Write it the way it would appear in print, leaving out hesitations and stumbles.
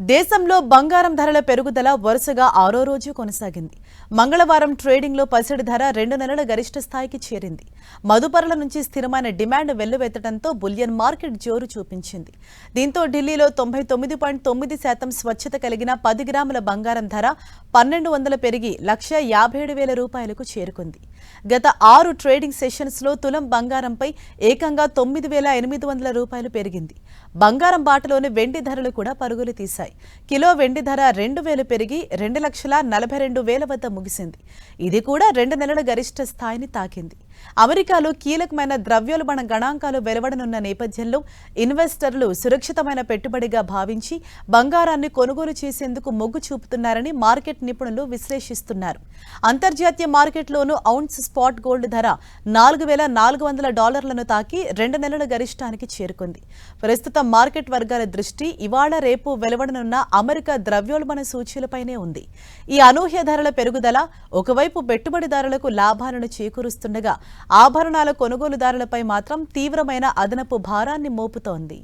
దేశంలో బంగారం ధరల పెరుగుదల వరుసగా ఆరో రోజు కొనసాగింది. మంగళవారం ట్రేడింగ్లో పసిడి ధర 2 నెలల గరిష్ట స్థాయికి చేరింది. మదుపరుల నుంచి స్థిరమైన డిమాండ్ వెల్లువెత్తడంతో బులియన్ మార్కెట్ జోరు చూపించింది. దీంతో ఢిల్లీలో 99.9% స్వచ్ఛత కలిగిన 10 గ్రాముల బంగారం ధర 1200 పెరిగి ₹1,57,000 చేరుకుంది. గత 6 ట్రేడింగ్ సెషన్స్లో తులం బంగారంపై ఏకంగా ₹9,800 పెరిగింది. బంగారం బాటలోని వెండి ధరలు కూడా పరుగులు తీశాయి. కిలో వెండి ధర 2,000 పెరిగి 2,42,000 వద్ద ముగిసింది. ఇది కూడా 2 నెలల గరిష్ట స్థాయిని తాకింది. అమెరికాలో కీలకమైన ద్రవ్యోల్బణ గణాంకాలు వెలువడనున్న నేపథ్యంలో ఇన్వెస్టర్లు సురక్షితమైన పెట్టుబడిగా భావించి బంగారాన్ని కొనుగోలు చేసేందుకు మొగ్గు చూపుతున్నారని మార్కెట్ నిపుణులు విశ్లేషిస్తున్నారు. అంతర్జాతీయ మార్కెట్లోనూ ఔన్స్ స్పాట్ గోల్డ్ ధర $4,400 తాకి 2 నెలల గరిష్టానికి చేరుకుంది. ప్రస్తుతం మార్కెట్ వర్గాల దృష్టి ఇవాళ రేపు వెలువడనున్న అమెరికా ద్రవ్యోల్బణ సూచీలపైనే ఉంది. ఈ అనూహ్య ధరల పెరుగుదల ఒకవైపు పెట్టుబడిదారులకు లాభాలను చేకూరుస్తుండగా ఆభరణాల కొనుగోలుదారులపై మాత్రం తీవ్రమైన అదనపు భారాన్ని మోపుతోంది.